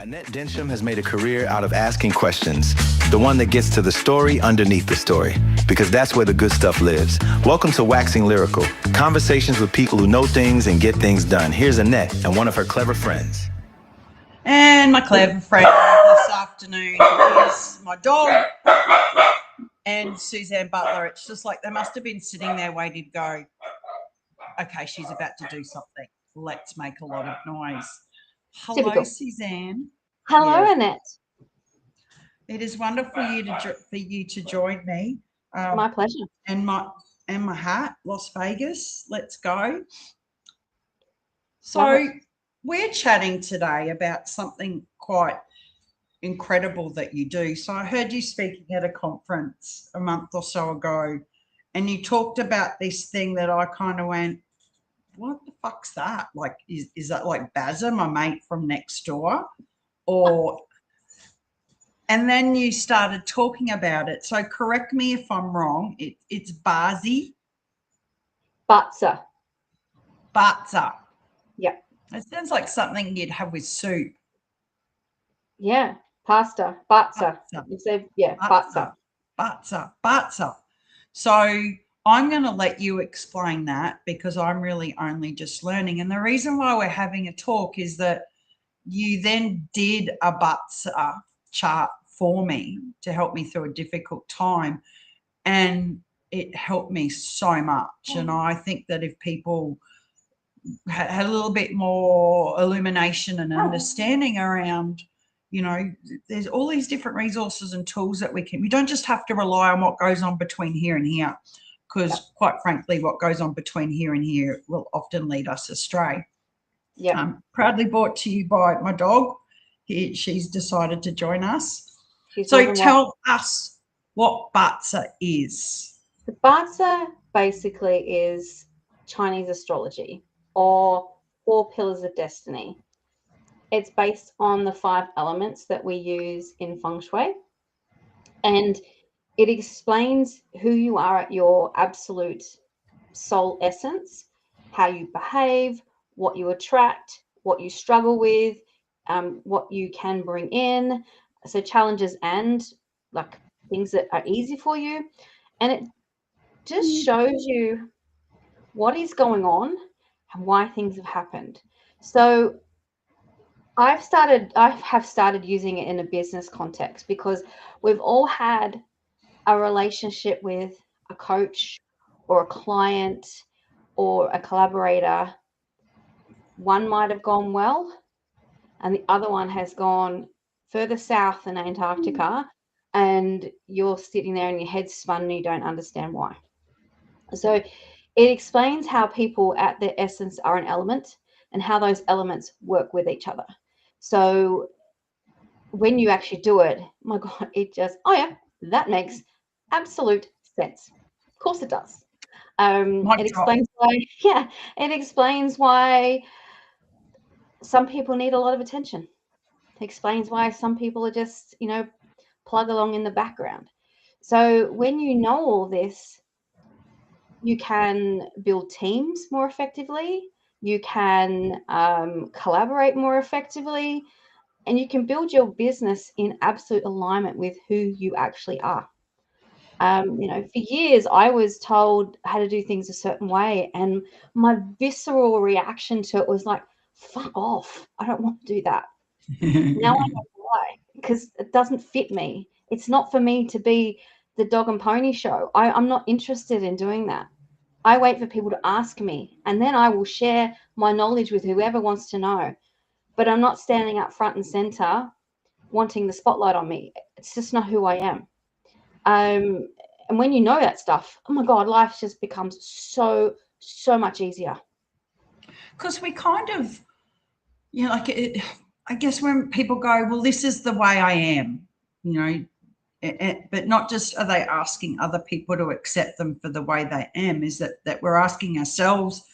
Annette Densham has made a career out of asking questions, the one that gets to the story underneath the story, because that's where the good stuff lives. Welcome to Waxing Lyrical, conversations with people who know things and get things done. Here's Annette and one of her clever friends. And my clever friend this afternoon is my dog and Suzanne Butler. It's just like they must have been sitting there waiting to go, okay, she's about to do something. Let's make a lot of noise. Hello, Typical. Suzanne. Hello, Yeah. Annette. It is wonderful for you to join me. My pleasure. And my hat, Las Vegas. Let's go. So we're chatting today about something quite incredible that you do. So I heard you speaking at a conference a month or so ago, and you talked about this thing that I kind of went, what the fuck's that? Like, is that like BaZi, my mate from next door? And then you started talking about it. So correct me if I'm wrong. It's BaZi. BaZi. BaZi. Yeah. It sounds like something you'd have with soup. Yeah. Pasta. BaZi. You say, yeah, BaZi. BaZi. So I'm going to let you explain that because I'm really only just learning. And the reason why we're having a talk is that you then did a BaZi chart for me to help me through a difficult time. And it helped me so much. And I think that if people had a little bit more illumination and understanding around, you know, there's all these different resources and tools that we don't just have to rely on what goes on between here and here, because quite frankly, what goes on between here and here will often lead us astray. Yeah. Proudly brought to you by my dog. She's decided to join us. So tell us what BaZi is. The BaZi basically is Chinese astrology, or 4 pillars of destiny. It's based on the 5 elements that we use in feng shui, and it explains who you are at your absolute soul essence, how you behave, what you attract, what you struggle with, what you can bring in, so challenges and like things that are easy for you. And it just shows you what is going on and why things have happened. So I have started using it in a business context because we've all had a relationship with a coach or a client or a collaborator. One might have gone well and the other one has gone further south than Antarctica, and you're sitting there and your head's spun and you don't understand why. So it explains how people at their essence are an element and how those elements work with each other. So when you actually do it, my God, it just, oh yeah, that makes absolute sense. Of course it does. It explains why some people need a lot of attention. It explains why some people are just, plug along in the background. So when you know all this, you can build teams more effectively, you can collaborate more effectively, and you can build your business in absolute alignment with who you actually are. For years, I was told how to do things a certain way, and my visceral reaction to it was like, fuck off. I don't want to do that. Now I know why, because it doesn't fit me. It's not for me to be the dog and pony show. I'm not interested in doing that. I wait for people to ask me, and then I will share my knowledge with whoever wants to know. But I'm not standing up front and center wanting the spotlight on me. It's just not who I am. And when you know that stuff, oh my God, life just becomes so much easier. Because we kind of, I guess when people go, well, this is the way I am, but not just are they asking other people to accept them for the way they am, is that we're asking ourselves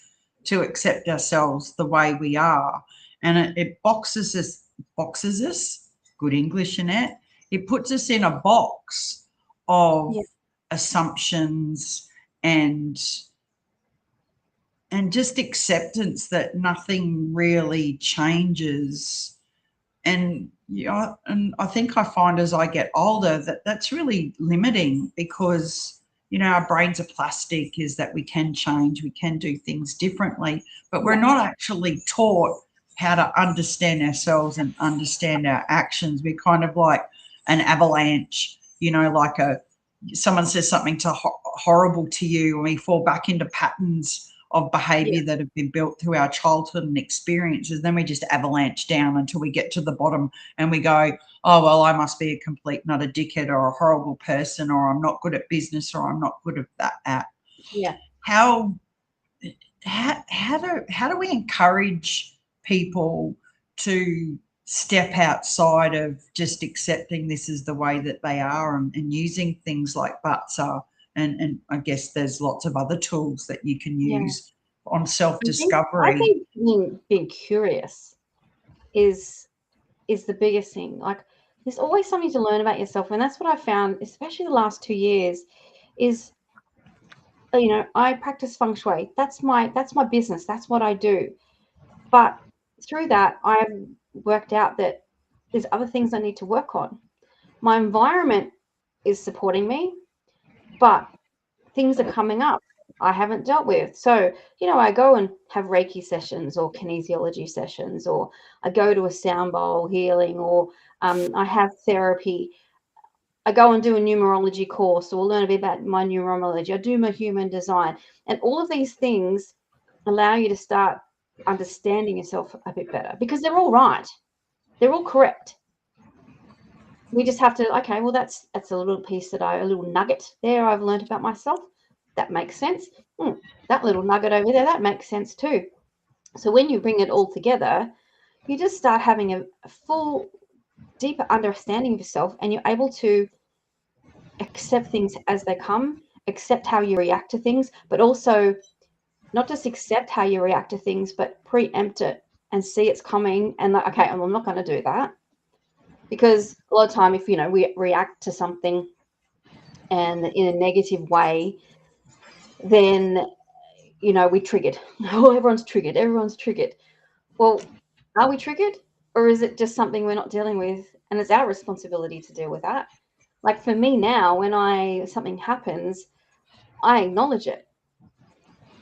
to accept ourselves the way we are. And it boxes us, good English, Annette. It puts us in a box of assumptions and just acceptance that nothing really changes And yeah, and I think I find as I get older that that's really limiting, because our brains are plastic, is that we can change, we can do things differently, but we're not actually taught how to understand ourselves and understand our actions. We're kind of like an avalanche, like someone says something horrible to you, and we fall back into patterns of behavior that have been built through our childhood and experiences. Then we just avalanche down until we get to the bottom and we go, oh, well, I must be a complete not a dickhead or a horrible person, or I'm not good at business, or I'm not good at that. Yeah. How do we encourage people to step outside of just accepting this is the way that they are, and using things like BaZi, and I guess there's lots of other tools that you can use on self-discovery. I think being curious is the biggest thing. Like, there's always something to learn about yourself, and that's what I found, especially the last 2 years, is I practice feng shui. That's my business. That's what I do. But through that, I've worked out that there's other things I need to work on. My environment is supporting me, but things are coming up I haven't dealt with. So, I go and have Reiki sessions or kinesiology sessions, or I go to a sound bowl healing, or I have therapy. I go and do a numerology course, or learn a bit about my numerology. I do my human design. And all of these things allow you to start understanding yourself a bit better, because they're all right. They're all correct. We just have to, okay, well, that's a little piece a little nugget there I've learned about myself. That makes sense. That little nugget over there, that makes sense too. So when you bring it all together, you just start having a full, deeper understanding of yourself, and you're able to accept things as they come, accept how you react to things, but also not just accept how you react to things, but preempt it and see it's coming, and like, okay, I'm not going to do that. Because a lot of time, if we react to something and in a negative way, then we triggered. Oh, everyone's triggered. Well, are we triggered, or is it just something we're not dealing with, and it's our responsibility to deal with that? Like, for me now, when something happens, I acknowledge it.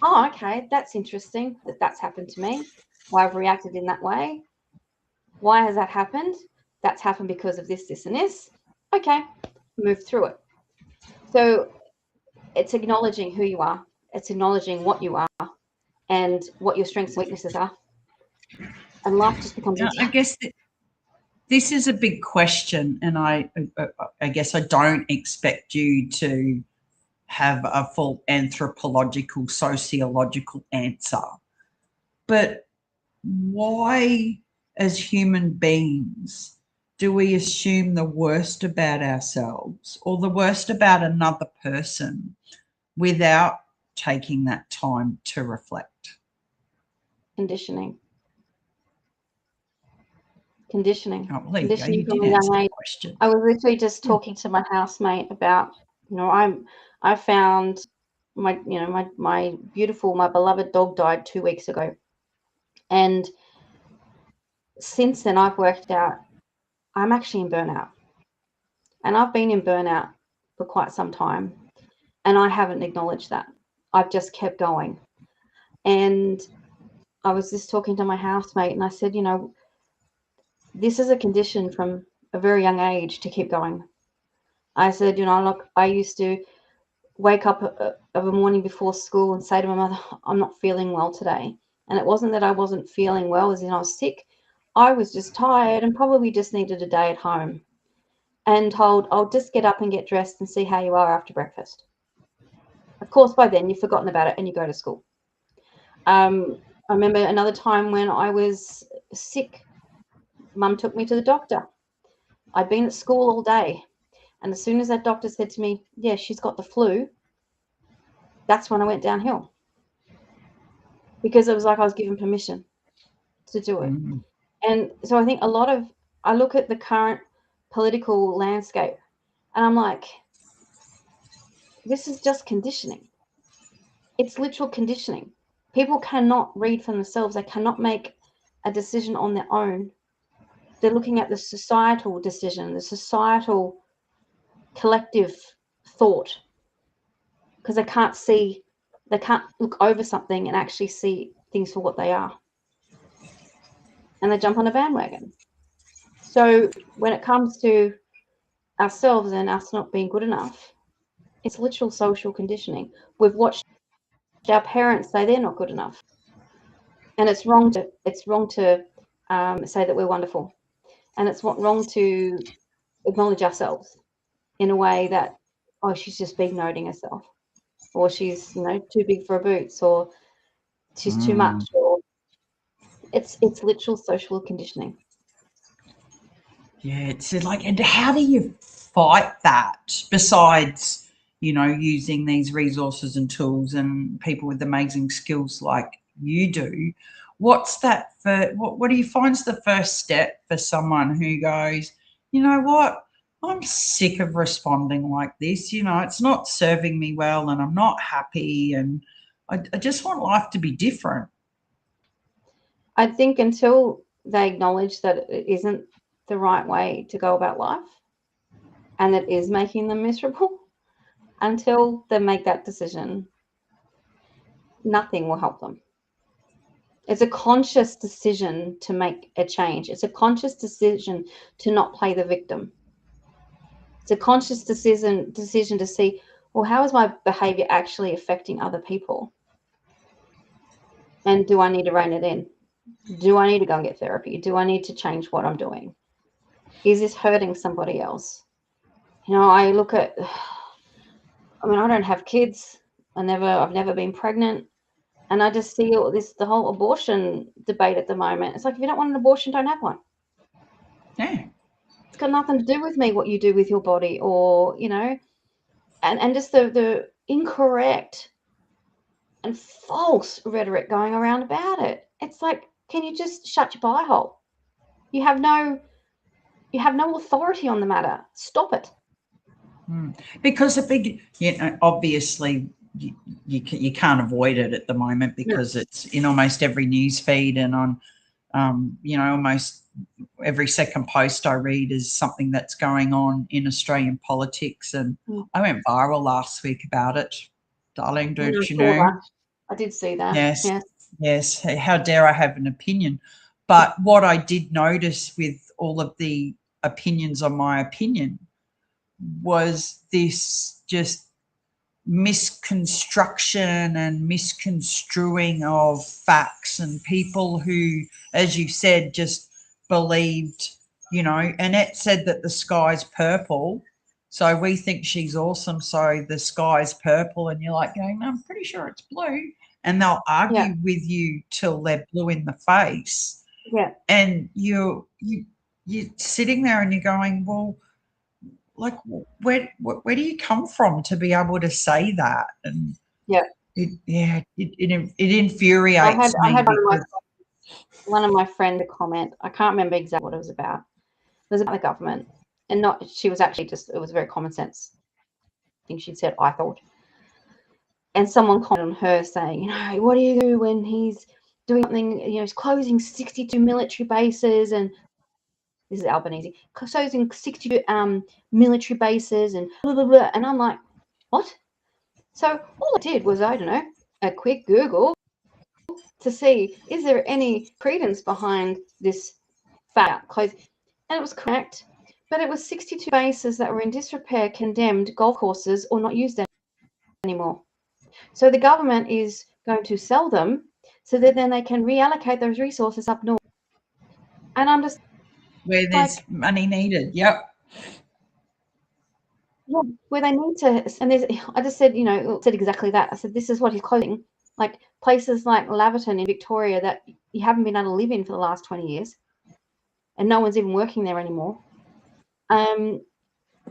Oh, okay, that's interesting that's happened to me. Why I've reacted in that way. Why has that happened? That's happened because of this, this, and this. Okay, move through it. So it's acknowledging who you are. It's acknowledging what you are and what your strengths and weaknesses are. And life just becomes easier. I guess this is a big question, and I guess I don't expect you to have a full anthropological, sociological answer. But why, as human beings, do we assume the worst about ourselves or the worst about another person without taking that time to reflect? Conditioning. Oh, well, there you go. You did answer the question. I was literally just talking to my housemate about, I found my beautiful, my beloved dog died 2 weeks ago. And since then I've worked out I'm actually in burnout. And I've been in burnout for quite some time. And I haven't acknowledged that. I've just kept going. And I was just talking to my housemate, and I said, this is a condition from a very young age to keep going. I said, look, I used to wake up of a morning before school and say to my mother, I'm not feeling well today. And it wasn't that I wasn't feeling well, as in I was sick. I was just tired and probably just needed a day at home. And told, I'll just get up and get dressed and see how you are after breakfast. Of course, by then you've forgotten about it and you go to school. I remember another time when I was sick. Mum took me to the doctor. I'd been at school all day. And as soon as that doctor said to me, yeah, she's got the flu, that's when I went downhill. Because it was like I was given permission to do it. Mm-hmm. And so I think I look at the current political landscape and I'm like, this is just conditioning. It's literal conditioning. People cannot read for themselves. They cannot make a decision on their own they're looking at the societal decision, the societal collective thought, because they can't look over something and actually see things for what they are. And they jump on a bandwagon. So when it comes to ourselves and us not being good enough, it's literal social conditioning. We've watched our parents say they're not good enough, and it's wrong to say that we're wonderful, and it's wrong to acknowledge ourselves in a way that, oh, she's just big noting herself, or she's too big for her boots, or she's too much, or it's literal social conditioning. Yeah, it's like, and how do you fight that besides, using these resources and tools and people with amazing skills like you do? What's that for? What do you find's the first step for someone who goes, you know what? I'm sick of responding like this. It's not serving me well, and I'm not happy, and I just want life to be different. I think until they acknowledge that it isn't the right way to go about life and it is making them miserable, until they make that decision, nothing will help them. It's a conscious decision to make a change. It's a conscious decision to not play the victim. It's a conscious decision to see, well, how is my behavior actually affecting other people? And do I need to rein it in? Do I need to go and get therapy? Do I need to change what I'm doing? Is this hurting somebody else? I look at, I don't have kids. I've never been pregnant. And I just see the whole abortion debate at the moment. It's like, if you don't want an abortion, don't have one. Yeah. It's got nothing to do with me, what you do with your body, or, and just the incorrect and false rhetoric going around about it. It's like, can you just shut your pie hole? You have no authority on the matter. Stop it. Because a big, obviously you can't avoid it at the moment, because it's in almost every news feed, and on, almost every second post I read is something that's going on in Australian politics. And I went viral last week about it, darling. Did you know? I did see that. Yes. How dare I have an opinion? But what I did notice with all of the opinions on my opinion was this just misconstruction and misconstruing of facts, and people who, as you said, just believed, Annette said that the sky's purple, so we think she's awesome, so the sky's purple, and you're like going, no, I'm pretty sure it's blue. And they'll argue with you till they're blue in the face. Yeah. And you're sitting there and you're going, well, like, where do you come from to be able to say that? And it infuriates me. I had one of my friends comment. I can't remember exactly what it was about. It was about the government, and she was actually it was very common sense. I think she'd said, I thought. And someone commented on her saying, what do you do when he's doing something, he's closing 62 military bases, and this is Albanese, closing 62 military bases, and blah, blah, blah. And I'm like, what? So all I did was, I don't know, a quick Google to see, is there any credence behind this fact closing? And it was correct, but it was 62 bases that were in disrepair, condemned golf courses, or not used anymore. So the government is going to sell them so that then they can reallocate those resources up north. And I'm just where there's money needed. Yep. Yeah, where they need to. And I just said, said exactly that. I said, this is what he's closing. Like places like Laverton in Victoria that you haven't been able to live in for the last 20 years, and no one's even working there anymore. And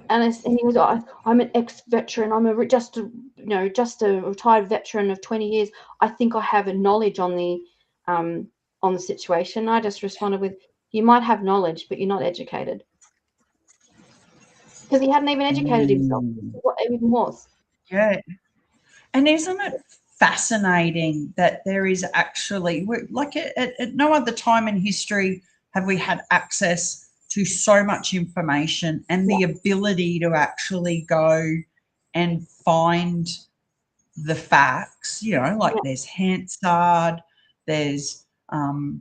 he was, I'm an ex-veteran. I'm just a retired veteran of 20 years. I think I have a knowledge on the situation. I just responded with, you might have knowledge, but you're not educated. Because he hadn't even educated himself. What it even was. Yeah. And isn't it fascinating that there is actually, like at no other time in history have we had access to so much information and the ability to actually go and find the facts, you know, like there's Hansard, there's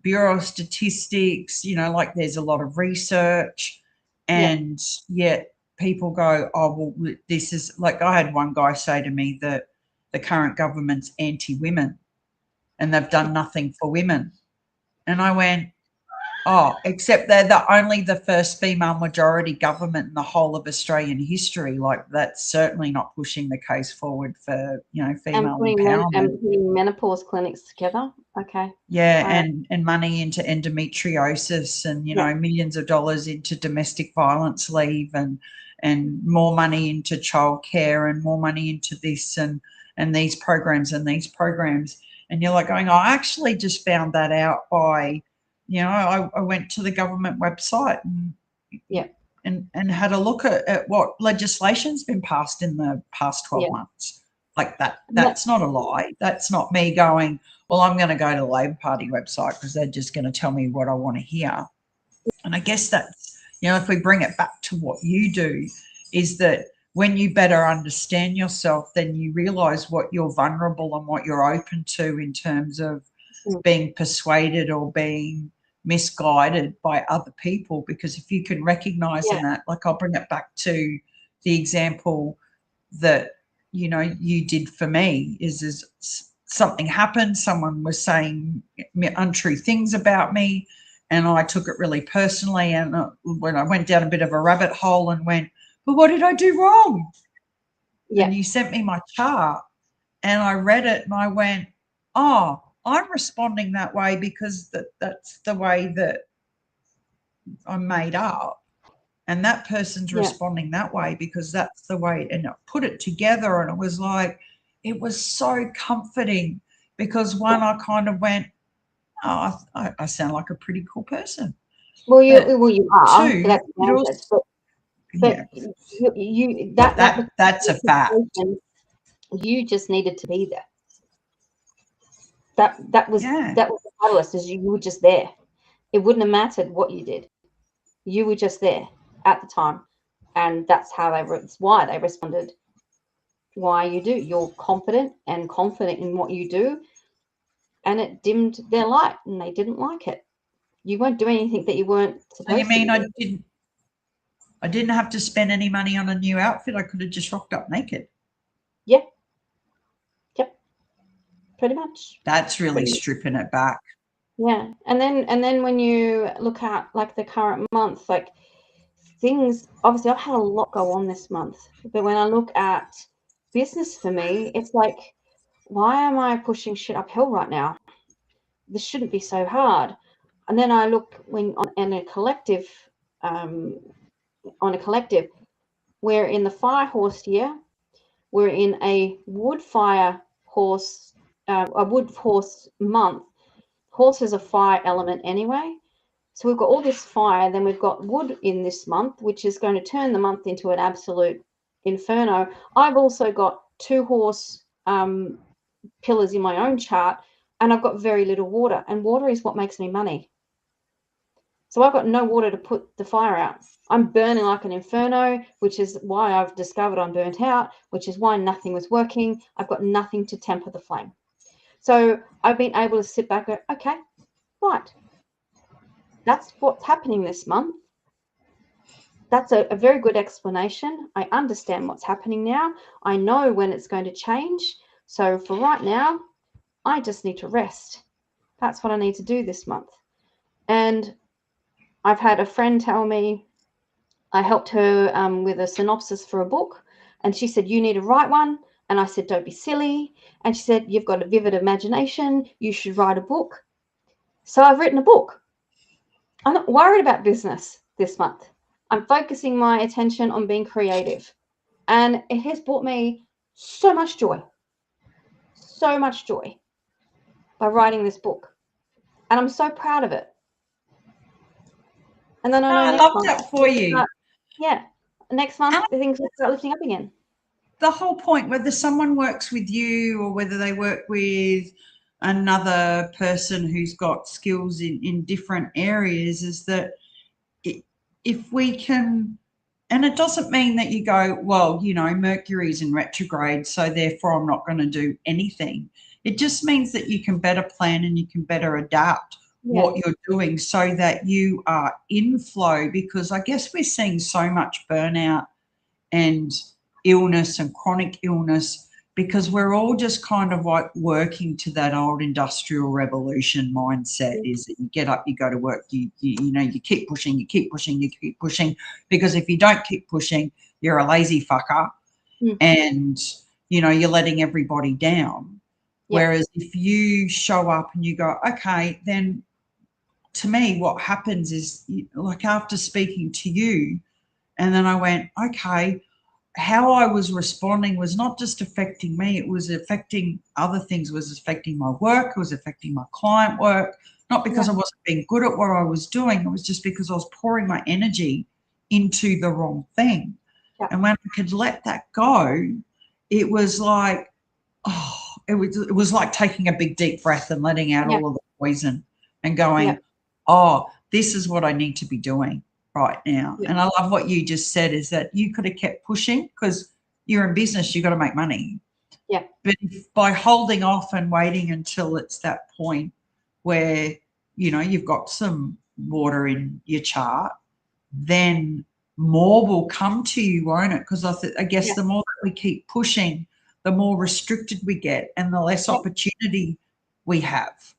Bureau of Statistics, you know, like there's a lot of research, and yet people go, oh, well, this is like, I had one guy say to me that the current government's anti-women and they've done nothing for women. And I went, oh, except they're only the first female majority government in the whole of Australian history. Like, that's certainly not pushing the case forward for, you know, female empowerment. And putting menopause clinics together. Okay. Yeah, and money into endometriosis, and, you know, millions of dollars into domestic violence leave, and more money into childcare, and more money into this and these programs and these programs. And you're like going, oh, I actually just found that out by, you know, I went to the government website and had a look at what legislation's been passed in the past 12 months. Like that's not a lie. That's not me going, well, I'm going to go to the Labor Party website because they're just going to tell me what I want to hear. And I guess that's, you know, if we bring it back to what you do, is that when you better understand yourself, then you realise what you're vulnerable and what you're open to in terms of being persuaded or being misguided by other people. Because if you can recognise in that, like, I'll bring it back to the example that, you know, you did for me, is something happened, someone was saying untrue things about me, and I took it really personally, and when I went down a bit of a rabbit hole and went, but what did I do wrong? And you sent me my chart, and I read it and I went, oh, I'm responding that way because that's the way that I'm made up, and that person's responding that way because that's the way. And I put it together, and it was like, it was so comforting, because one, I kind of went, oh, I sound like a pretty cool person. Well, you are. Two, that's a fact. You just needed to be there. That was the catalyst, is you were just there. It wouldn't have mattered what you did. You were just there at the time, and that's how it's why they responded. Why you do? You're confident in what you do, and it dimmed their light, and they didn't like it. You weren't doing anything that you weren't supposed to. You mean I didn't have to spend any money on a new outfit? I could have just rocked up naked. Yeah. Yep. Pretty much. That's really stripping it back. Yeah. And then when you look at like the current month, like things, obviously I've had a lot go on this month, but when I look at business for me, it's like, why am I pushing shit uphill right now? This shouldn't be so hard. And then I look on a collective, we're in the fire horse year. We're in a wood horse month. Horse is a fire element anyway. So we've got all this fire, then we've got wood in this month, which is going to turn the month into an absolute inferno. I've also got 2 horse pillars in my own chart, and I've got very little water, and water is what makes me money. So I've got no water to put the fire out. I'm burning like an inferno, which is why I've discovered I'm burnt out, which is why nothing was working. I've got nothing to temper the flame. So I've been able to sit back and go, okay, right. That's what's happening this month. That's a very good explanation. I understand what's happening now. I know when it's going to change. So for right now, I just need to rest. That's what I need to do this month. And I've had a friend tell me, I helped her with a synopsis for a book, and she said, you need to write one. And I said, don't be silly. And she said, you've got a vivid imagination. You should write a book. So I've written a book. I'm not worried about business this month. I'm focusing my attention on being creative. And it has brought me so much joy by writing this book. And I'm so proud of it. And then I love that for you. Next month, things will start lifting up again. The whole point, whether someone works with you or whether they work with another person who's got skills in different areas is that if we can, and it doesn't mean that you go, well, you know, Mercury's in retrograde, so therefore I'm not going to do anything. It just means that you can better plan and you can better adapt what you're doing so that you are in flow, because I guess we're seeing so much burnout and illness and chronic illness because we're all just kind of like working to that old industrial revolution mindset. Is that you get up, you go to work, you know, you keep pushing, you keep pushing, you keep pushing, because if you don't keep pushing, you're a lazy fucker and, you know, you're letting everybody down. Whereas if you show up and you go, okay, then to me what happens is, like after speaking to you, and then I went, okay, how I was responding was not just affecting me, it was affecting other things. It was affecting my work, it was affecting my client work, not because I wasn't being good at what I was doing, it was just because I was pouring my energy into the wrong thing. And when I could let that go, it was like, oh, it was like taking a big deep breath and letting out all of the poison and going, oh, this is what I need to be doing right now. And I love what you just said, is that you could have kept pushing because you're in business, you've got to make money. But by holding off and waiting until it's that point where, you know, you've got some water in your chart, then more will come to you, won't it? Because I guess the more that we keep pushing, the more restricted we get and the less opportunity we have.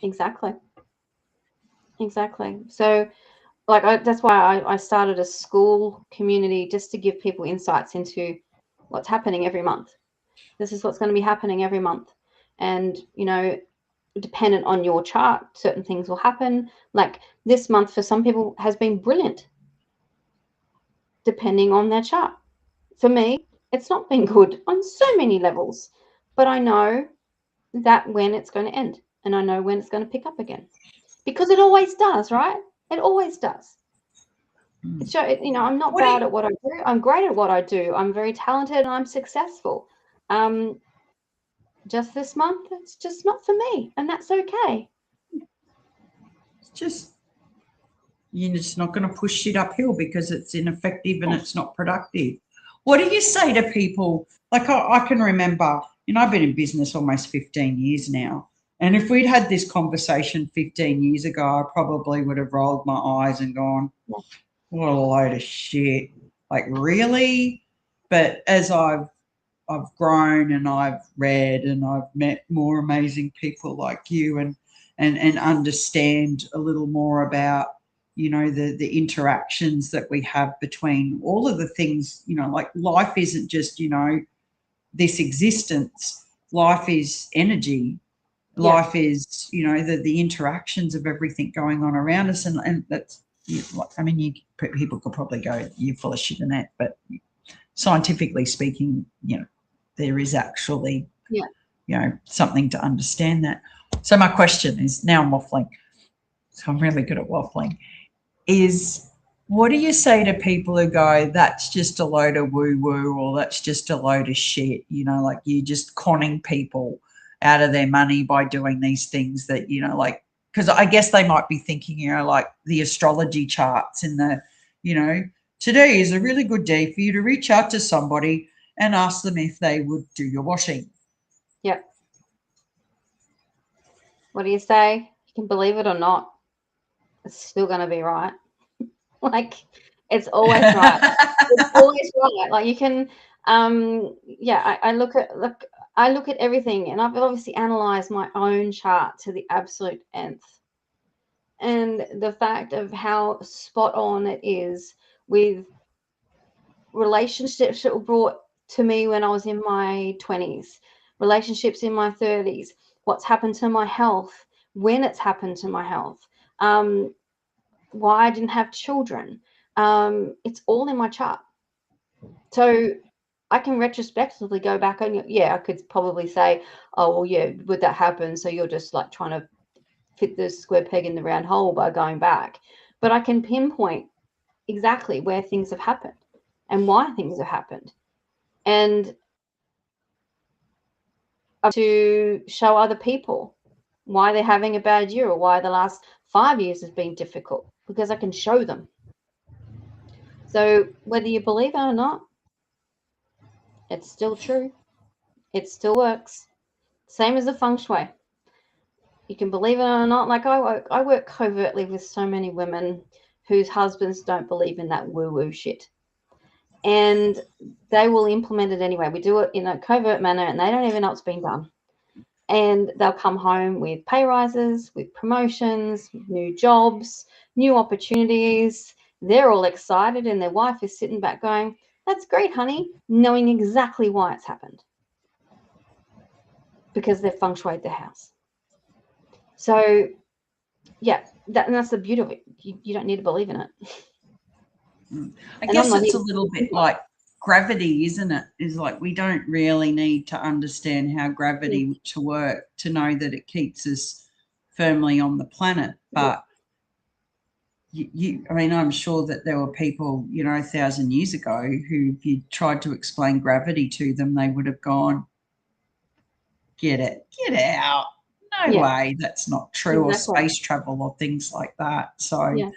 Exactly. So, like, that's why I started a school community, just to give people insights into what's happening every month. This is what's going to be happening every month. And, you know, dependent on your chart, certain things will happen. Like this month for some people has been brilliant, depending on their chart. For me, it's not been good on so many levels, but I know that when it's going to end, and I know when it's going to pick up again, because it always does, right? It always does. So, you know, I'm not bad at what I do. I'm great at what I do. I'm very talented and I'm successful. Just this month, it's just not for me, and that's okay. It's just, you're just not going to push shit uphill because it's ineffective and it's not productive. What do you say to people? Like I can remember, you know, I've been in business almost 15 years now. And if we'd had this conversation 15 years ago, I probably would have rolled my eyes and gone, what a load of shit. Like, really? But as I've grown and I've read and I've met more amazing people like you and understand a little more about, you know, the interactions that we have between all of the things, you know, like life isn't just, you know, this existence. Life is energy. Life is, you know, the interactions of everything going on around us. And that's, I mean, people could probably go, you're full of shit, Annette, but scientifically speaking, you know, there is actually, you know, something to understand that. So my question is, now I'm waffling, so I'm really good at waffling, is what do you say to people who go, that's just a load of woo-woo, or that's just a load of shit, you know, like you're just conning people out of their money by doing these things that, you know, like, because I guess they might be thinking, you know, like the astrology charts in the, you know, today is a really good day for you to reach out to somebody and ask them if they would do your washing. Yep. What do you say? You can believe it or not, it's still going to be right. Like, it's always right. It's always right. Like, you can, I look at everything, and I've obviously analyzed my own chart to the absolute nth. And the fact of how spot on it is with relationships that were brought to me when I was in my 20s, relationships in my 30s, what's happened to my health, when it's happened to my health, why I didn't have children. It's all in my chart. So I can retrospectively go back and, I could probably say, oh, well, yeah, would that happen? So you're just like trying to fit the square peg in the round hole by going back. But I can pinpoint exactly where things have happened and why things have happened. And to show other people why they're having a bad year or why the last 5 years has been difficult, because I can show them. So whether you believe it or not, it's still true. It still works. Same as the feng shui. You can believe it or not. Like I work covertly with so many women whose husbands don't believe in that woo-woo shit. And they will implement it anyway. We do it in a covert manner and they don't even know it's been done. And they'll come home with pay rises, with promotions, new jobs, new opportunities. They're all excited and their wife is sitting back going, "That's great, honey," knowing exactly why it's happened. Because they've feng shuied their house. So, yeah, that's the beauty of it. You don't need to believe in it. I guess it's a little bit like gravity, isn't it? Is like we don't really need to understand how gravity to work to know that it keeps us firmly on the planet. But I mean, I'm sure that there were people, 1,000 years ago who, if you tried to explain gravity to them, they would have gone, get out. No way, that's not true. Exactly. Or space travel or things like that. So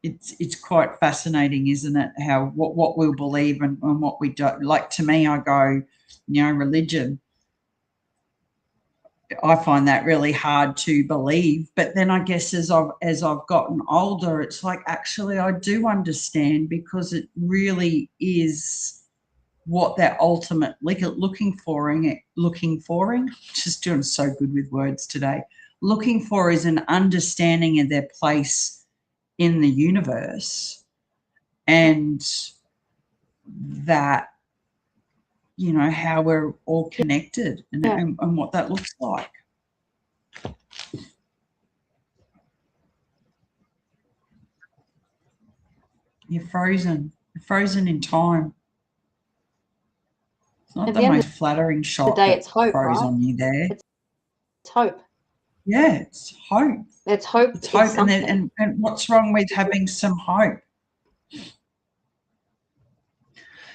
it's quite fascinating, isn't it, how what we'll believe and what we don't. Like, to me, I go, religion, I find that really hard to believe. But then I guess as I've gotten older, it's like, actually I do understand, because it really is what they're ultimately looking for, just doing so good with words today, looking for is an understanding of their place in the universe, and that, how we're all connected and what that looks like. You're frozen in time. It's not the most flattering shot that it's hope, froze right? on you there. It's hope. Yeah, it's hope. It's hope. It's hope. And what's wrong with having some hope?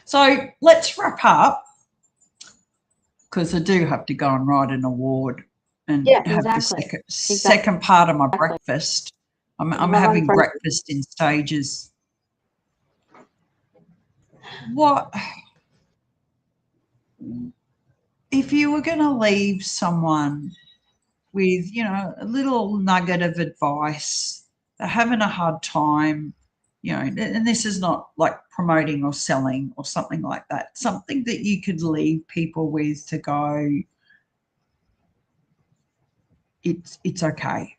So let's wrap up, because I do have to go and write an award and have the second part of my breakfast. I'm having breakfast in stages. What if you were going to leave someone with, a little nugget of advice? They're having a hard time, and this is not like promoting or selling or something like that, something that you could leave people with to go, it's okay.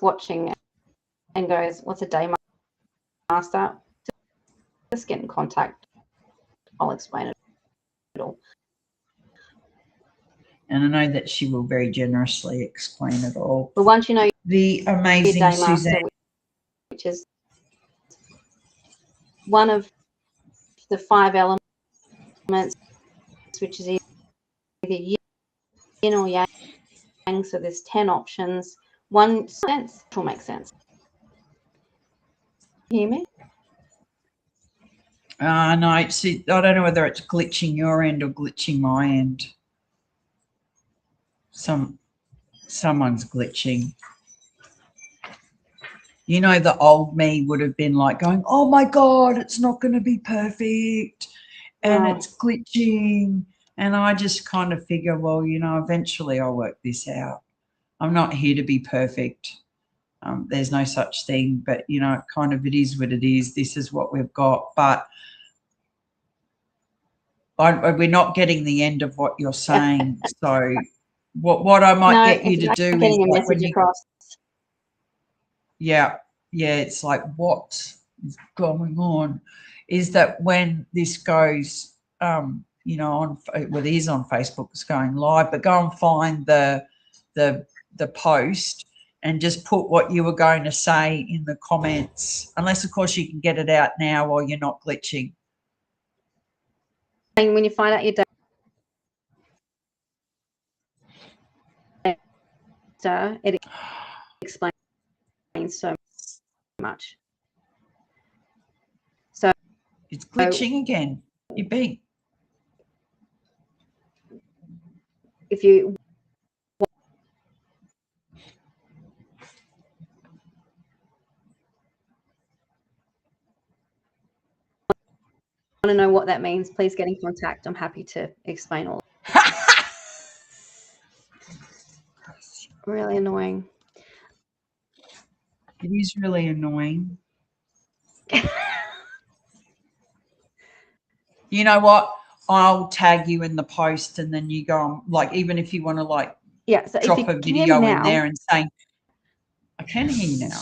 Watching and goes, "What's a day master?" Just get in contact. I'll explain it all. And I know that she will very generously explain it all. But once you know the amazing day Suzanne, master, which is one of the 5 elements, which is either yin or yang. So there's 10 options. One sense will make sense. You hear me? No, see, I don't know whether it's glitching your end or glitching my end. Someone's glitching. The old me would have been like going, "Oh my God, it's not going to be perfect, and it's glitching." And I just kind of figure, well, eventually I'll work this out. I'm not here to be perfect. There's no such thing, but, it is what it is. This is what we've got. But we're not getting the end of what you're saying. So what I might get you to do is getting a message across. Yeah, it's like, what is going on is that when this goes, it is on Facebook, it's going live, but go and find the post and just put what you were going to say in the comments, unless, of course, you can get it out now while you're not glitching. And when you find out your data, it explains so much. So It's glitching again. You beat. if you want to know what that means, please get in contact. I'm happy to explain all. Really annoying. It is really annoying. You know what? I'll tag you in the post, and then you go on, like, even if you want to, like, Yeah, so drop if a you video now, in there and say, I can hear you now.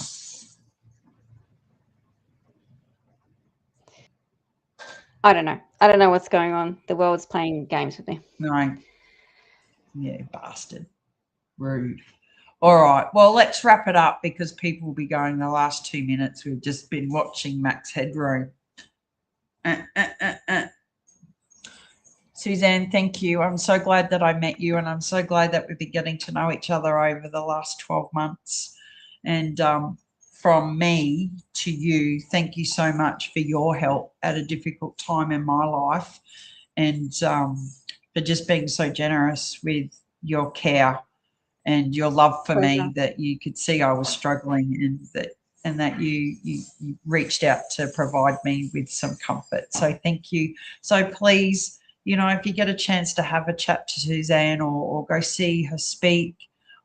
I don't know. I don't know what's going on. The world's playing games with me. No. Yeah, bastard. Rude. All right. Well, let's wrap it up because people will be going the last 2 minutes. We've just been watching Max Headroom. Suzanne, thank you. I'm so glad that I met you, and I'm so glad that we've been getting to know each other over the last 12 months. And from me to you, thank you so much for your help at a difficult time in my life, and for just being so generous with your care and your love for me, that you could see I was struggling, and that you reached out to provide me with some comfort. So thank you. So please, you know, if you get a chance to have a chat to Suzanne, or go see her speak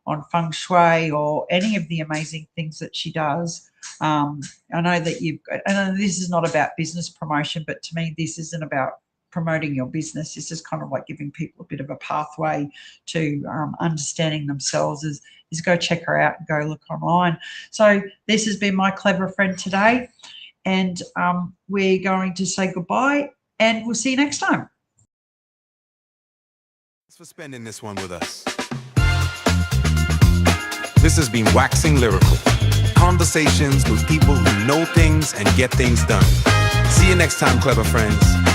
on feng shui or any of the amazing things that she does. I know that I know this is not about business promotion, but to me, this isn't about promoting your business. This is kind of like giving people a bit of a pathway to understanding themselves. Is go check her out and go look online. So this has been my clever friend today, and we're going to say goodbye, and we'll see you next time. Thanks for spending this one with us. This has been Waxing Lyrical. Conversations with people who know things and get things done. See you next time, clever friends.